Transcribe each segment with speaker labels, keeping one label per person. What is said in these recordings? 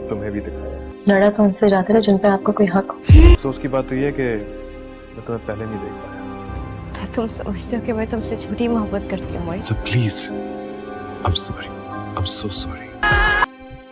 Speaker 1: तुम्हें भी दिखाया।
Speaker 2: लड़ा तो उनसे जाते रहे जिन पे आपका कोई हक हो।
Speaker 1: अफसोस की बात तो ये है कि मैं तुम्हें पहले नहीं देख पाया।
Speaker 3: तो तुम समझते हो कि मैं तुमसे झूठी मोहब्बत करती हूँ मोहित?
Speaker 1: So please, I'm sorry. I'm so sorry.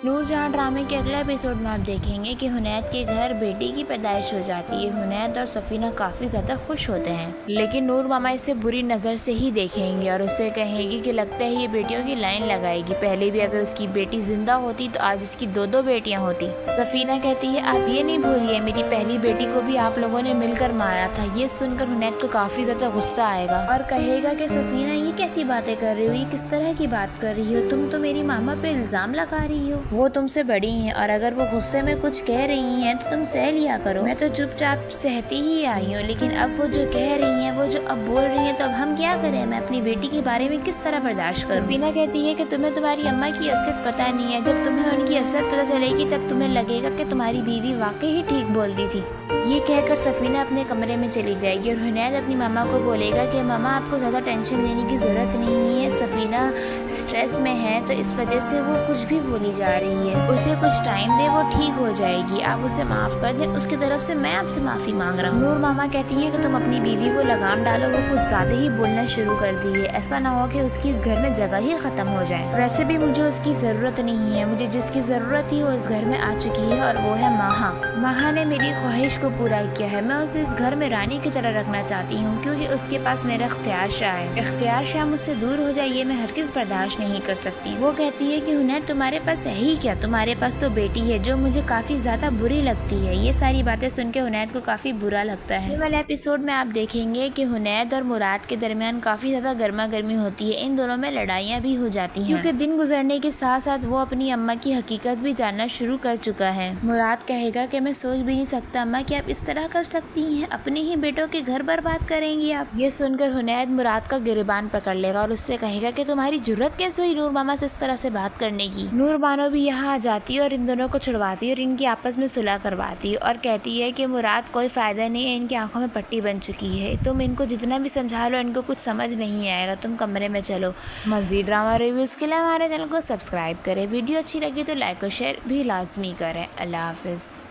Speaker 4: Noor Jahan ड्रामे के अगले एपिसोड में आप देखेंगे कि हुनैद के घर बेटी की पैदाइश हो जाती है। हुनैद और सफीना काफी ज्यादा खुश होते हैं, लेकिन नूर मामा इसे बुरी नजर से ही देखेंगे और उसे कहेंगी कि लगता है ये बेटियों की लाइन लगाएगी। पहले भी अगर उसकी बेटी जिंदा होती तो आज इसकी दो बेटियां होती। सफीना कहती है आप ये नहीं भूलिए मेरी पहली बेटी को भी आप लोगों ने मिलकर मारा था। ये सुनकर हुनैद को काफी ज्यादा गुस्सा आएगा और कहेगा कि सफीना ये कैसी बातें कर रही हो, ये किस तरह की बात कर रही हो, तुम तो मेरी मामा पे इल्जाम लगा रही हो। वो तुमसे बड़ी हैं और अगर वो गुस्से में कुछ कह रही हैं तो तुम सह लिया करो। मैं तो चुपचाप सहती ही आई हूँ, लेकिन अब वो जो कह रही हैं, वो जो अब बोल रही हैं, तो अब हम क्या करें? मैं अपनी बेटी के बारे में किस तरह बर्दाश्त करूँ? सफीना कहती है कि तुम्हें तुम्हारी अम्मा की असलियत पता नहीं है। जब तुम्हें उनकी असलियत पता चलेगी तब तुम्हें लगेगा कि तुम्हारी बीवी वाकई ही ठीक बोलती थी। ये कहकर सफीना अपने कमरे में चली जाएगी और हुनैद अपनी मामा को बोलेगा कि मामा आपको ज्यादा टेंशन लेने की जरूरत नहीं है। सफीना स्ट्रेस में है तो इस वजह से वो कुछ भी बोली जा रही है। उसे कुछ टाइम दे, वो ठीक हो जाएगी। आप उसे माफ कर दें, उसकी तरफ से मैं आपसे माफी मांग रहा हूँ। नूर मामा कहती है कि तुम अपनी बीवी को लगाम डालो, वो कुछ ज्यादा ही बोलना शुरू कर दी है। ऐसा ना हो कि उसकी इस घर में जगह ही खत्म हो जाए। वैसे भी मुझे उसकी जरूरत नहीं है, मुझे जिसकी जरूरत थी वो इस घर में आ चुकी है और वो है माहा। माहा ने मेरी ख्वाहिश को पूरा किया है। मैं उसे इस घर में रानी की तरह रखना चाहती हूँ क्योंकि उसके पास मेरा इख्तियार शाह है। इख्तियार शाह मुझसे दूर हो जाए ये मैं हरगिज़ बर्दाश्त नहीं कर सकती। वो कहती है कि हुनैद तुम्हारे पास है ही क्या, तुम्हारे पास तो बेटी है जो मुझे काफी ज्यादा बुरी लगती है। ये सारी बातें सुन के हुनैद को काफी बुरा लगता है। ये वाले एपिसोड में आप देखेंगे कि हुनैद और मुराद के दरमियान काफी ज्यादा गर्मा गर्मी होती है। इन दोनों में लड़ाइयाँ भी हो जाती हैं क्योंकि दिन गुजरने के साथ साथ वो अपनी अम्मा की हकीकत भी जानना शुरू कर चुका है। मुराद कहेगा कि मैं सोच भी नहीं सकता अम्मा कि आप इस तरह कर सकती हैं, अपने ही बेटों के घर बर्बाद करेंगी आप। ये सुनकर हुनैद मुराद का गिरबान पकड़ लेगा और उससे कहेगा कि तुम्हारी जुर्रत कैसे हुई नूर मामा से इस तरह से बात करने की। नूर बानो भी यहाँ आ जाती है और इन दोनों को छुड़वाती है और इनकी आपस में सुलह करवाती है और कहती है कि मुराद कोई फायदा नहीं है, इनकी आंखों में पट्टी बन चुकी है, तुम इनको जितना भी समझा लो इनको कुछ समझ नहीं आएगा, तुम कमरे में चलो। मज़ीद ड्रामा रिव्यूज के लिए हमारे चैनल को सब्सक्राइब करें। वीडियो अच्छी लगी तो लाइक और शेयर भी लाजमी करें। अल्लाह हाफिज़।